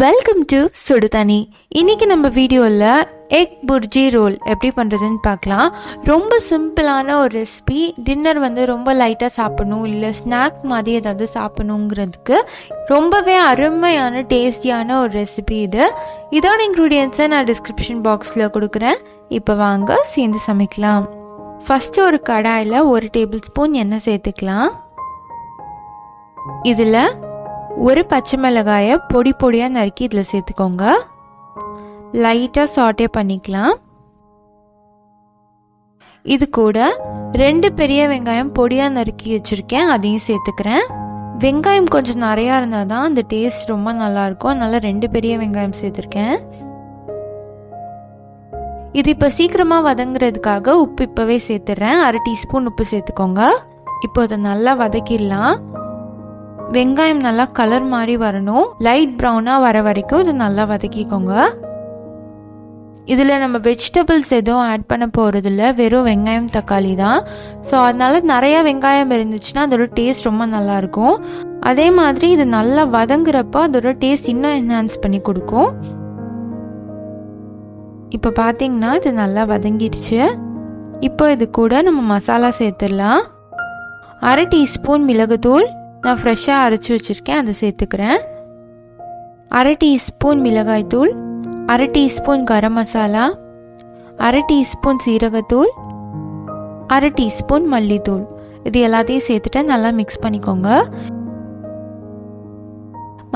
Welcome to சுடுதண்ணி. இன்னைக்கு நம்ம வீடியோவில் எக் புர்ஜி ரோல் எப்படி பண்ணுறதுன்னு பார்க்கலாம். ரொம்ப சிம்பிளான ஒரு ரெசிபி. டின்னர் ரொம்ப லைட்டாக சாப்பிடணும், இல்லை ஸ்நாக் மாதிரி ஏதாவது சாப்பிடணுங்கிறதுக்கு ரொம்பவே அருமையான டேஸ்டியான ஒரு ரெசிபி இது. இதோட இன்க்ரீடியன்ஸை நான் டிஸ்கிரிப்ஷன் பாக்ஸில் கொடுக்குறேன். இப்போ வாங்க சேர்ந்து சமைக்கலாம். ஃபஸ்ட்டு ஒரு கடாயில் 1 டேபிள் ஸ்பூன் எண்ணெய் சேர்த்துக்கலாம். இதில் ஒரு பச்சை மிளகாயை பொடி பொடியாக நறுக்கி இதில் சேர்த்துக்கோங்க. லைட்டாக சாட்டே பண்ணிக்கலாம். இது கூட 2 பெரிய வெங்காயம் பொடியாக நறுக்கி வச்சுருக்கேன், அதையும் சேர்த்துக்கிறேன். வெங்காயம் கொஞ்சம் நிறையா இருந்தால் தான் அந்த டேஸ்ட் ரொம்ப நல்லாயிருக்கும், அதனால் 2 பெரிய வெங்காயம் சேர்த்துருக்கேன். இது இப்போ சீக்கிரமாக வதங்குறதுக்காக உப்பு இப்போவே சேர்த்துட்றேன். 1/2 டீஸ்பூன் உப்பு சேர்த்துக்கோங்க. இப்போ அதை நல்லா வதக்கிடலாம். வெங்காயம் நல்லா கலர் மாதிரி வரணும், லைட் ப்ரௌனாக வர வரைக்கும் இதை நல்லா வதக்கிக்கோங்க. இதில் நம்ம வெஜிடபிள்ஸ் எதுவும் ஆட் பண்ண போகிறதில்ல, வெறும் வெங்காயம் தக்காளி தான். ஸோ அதனால நிறையா வெங்காயம் இருந்துச்சுன்னா அதோட டேஸ்ட் ரொம்ப நல்லாயிருக்கும். அதே மாதிரி இது நல்லா வதங்குறப்போ அதோட டேஸ்ட் இன்னும் என்ஹான்ஸ் பண்ணி கொடுக்கும். இப்போ பார்த்தீங்கன்னா இது நல்லா வதங்கிடுச்சு. இப்போ இது கூட நம்ம மசாலா சேர்த்துடலாம். 1/2 டீஸ்பூன் மிளகுத்தூள் நான் ஃப்ரெஷ்ஷாக அரைச்சி வச்சுருக்கேன், அதை சேர்த்துக்கிறேன். 1/2 டீஸ்பூன் மிளகாய்த்தூள், 1/2 டீஸ்பூன் கரம் மசாலா, 1/2 டீஸ்பூன் சீரகத்தூள், 1/2 டீஸ்பூன் மல்லித்தூள். இது எல்லாத்தையும் சேர்த்துட்டு நல்லா மிக்ஸ் பண்ணிக்கோங்க.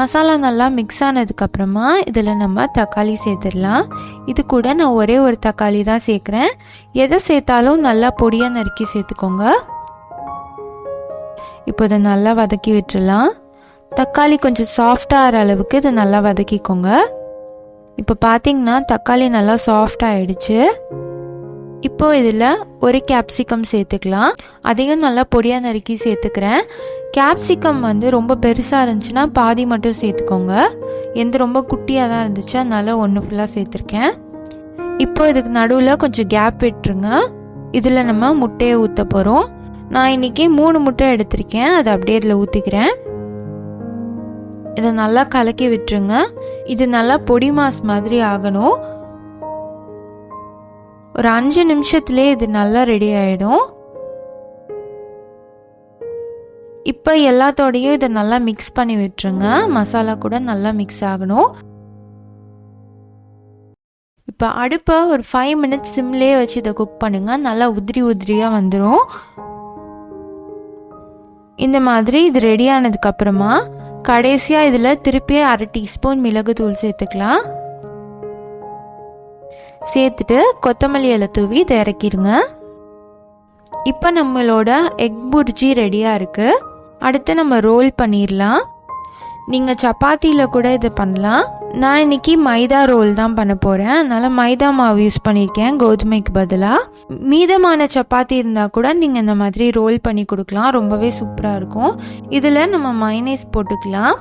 மசாலா நல்லா மிக்ஸ் ஆனதுக்கப்புறமா இதில் நம்ம தக்காளி சேர்த்துடலாம். இது கூட நான் ஒரே ஒரு தக்காளி தான் சேர்க்குறேன். எதை சேர்த்தாலும் நல்லா பொடியாக நறுக்கி சேர்த்துக்கோங்க. இப்போ இதை நல்லா வதக்கி விட்டுடலாம். தக்காளி கொஞ்சம் சாஃப்டாக ஆகிற அளவுக்கு இதை நல்லா வதக்கிக்கோங்க. இப்போ பார்த்தீங்கன்னா தக்காளி நல்லா சாஃப்டாக ஆகிடுச்சு. இப்போ இதில் ஒரு கேப்சிகம் சேர்த்துக்கலாம். அதையும் நல்லா பொடியாக நறுக்கி சேர்த்துக்கிறேன். கேப்சிகம் ரொம்ப பெருசாக இருந்துச்சுன்னா பாதி மட்டும் சேர்த்துக்கோங்க. ரொம்ப குட்டியாக தான் இருந்துச்சு, அதனால 1 ஃபுல்லாக சேர்த்துருக்கேன். இப்போ இதுக்கு நடுவில் கொஞ்சம் கேப் விட்டுருங்க. இதில் நம்ம முட்டையை ஊற்ற போகிறோம். நான் இன்றைக்கி 3 முட்டை எடுத்திருக்கேன், அதை அப்படியே இதில் ஊற்றிக்கிறேன். இதை நல்லா கலக்கி விட்டுருங்க. இது நல்லா பொடி மாஸ் மாதிரி ஆகணும். ஒரு 5 நிமிஷத்துலேயே இது நல்லா ரெடி ஆகிடும். இப்போ எல்லாத்தோடையும் இதை நல்லா மிக்ஸ் பண்ணி விட்டுருங்க. மசாலா கூட நல்லா மிக்ஸ் ஆகணும். இப்போ அடுப்பை ஒரு 5 மினிட்ஸ் சிம்லேயே வச்சு இதை குக் பண்ணுங்கள். நல்லா உதிரி உதிரியாக வந்துடும். இந்த மாதிரி இது ரெடி ஆனதுக்கப்புறமா கடைசியாக இதில் திருப்பி 1/2 டீஸ்பூன் மிளகுத்தூள் சேர்த்துக்கலாம். சேர்த்துட்டு கொத்தமல்லி இலை தூவி இதை இறக்கிடுங்க. இப்போ நம்மளோட எக் புர்ஜி ரெடியாக இருக்குது. அடுத்து நம்ம ரோல் பண்ணிடலாம். நீங்கள் சப்பாத்தியில் கூட இதை பண்ணலாம். நான் இன்னைக்கு மைதா ரோல் தான் பண்ண போகிறேன், அதனால் மைதா மாவு யூஸ் பண்ணியிருக்கேன் கோதுமைக்கு பதிலாக. மீதமான சப்பாத்தி இருந்தால் கூட நீங்கள் இந்த மாதிரி ரோல் பண்ணி கொடுக்கலாம், ரொம்பவே சூப்பராக இருக்கும். இதில் நம்ம மயனேஸ் போட்டுக்கலாம்.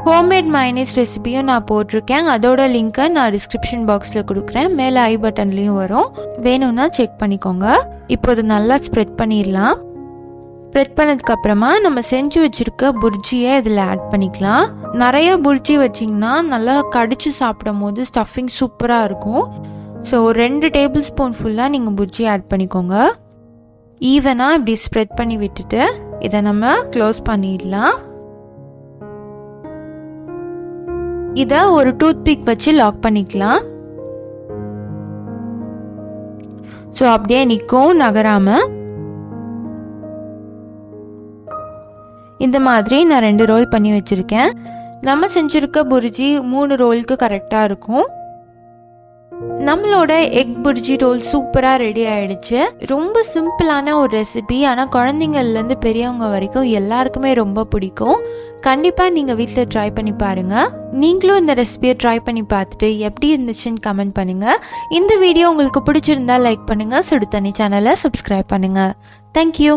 ஹோம்மேட் மயனேஸ் ரெசிபியும் நான் போட்டிருக்கேன், அதோட லிங்க்கை நான் டிஸ்கிரிப்ஷன் பாக்ஸில் கொடுக்குறேன், மேலே ஐ பட்டன்லேயும் வரும், வேணும்னா செக் பண்ணிக்கோங்க. இப்போது நல்லா ஸ்ப்ரெட் பண்ணிடலாம். ஸ்ப்ரெட் பண்ணதுக்கப்புறமா நம்ம செஞ்சு வச்சுருக்க புர்ஜியை இதில் ஆட் பண்ணிக்கலாம். நிறைய புர்ஜி வச்சிங்கன்னா நல்லா கடிச்சு சாப்பிடும் போது ஸ்டஃபிங் சூப்பராக இருக்கும். ஸோ 2 டேபிள் ஸ்பூன் ஃபுல்லாக நீங்கள் புர்ஜி ஆட் பண்ணிக்கோங்க. ஈவனாக இப்படி ஸ்ப்ரெட் பண்ணி விட்டுட்டு இதை நம்ம க்ளோஸ் பண்ணிடலாம். இதை ஒரு டூத்பிக் வச்சு லாக் பண்ணிக்கலாம். ஸோ அப்படியே நிற்கும், நகராமல். இந்த மாதிரி நான் 2 ரோல் பண்ணி வச்சுருக்கேன். நம்ம செஞ்சுருக்க புர்ஜி 3 ரோலுக்கு கரெக்டாக இருக்கும். நம்மளோட எக் புர்ஜி ரோல் சூப்பராக ரெடி ஆகிடுச்சு. ரொம்ப சிம்பிளான ஒரு ரெசிபி, ஆனால் குழந்தைங்கள்லேருந்து பெரியவங்க வரைக்கும் எல்லாருக்குமே ரொம்ப பிடிக்கும். கண்டிப்பாக நீங்கள் வீட்டில் ட்ரை பண்ணி பாருங்கள். நீங்களும் இந்த ரெசிபியை ட்ரை பண்ணி பார்த்துட்டு எப்படி இருந்துச்சுன்னு கமெண்ட் பண்ணுங்கள். இந்த வீடியோ உங்களுக்கு பிடிச்சிருந்தா லைக் பண்ணுங்கள். சுடுதண்ணி சேனலை சப்ஸ்கிரைப் பண்ணுங்கள். தேங்க்யூ.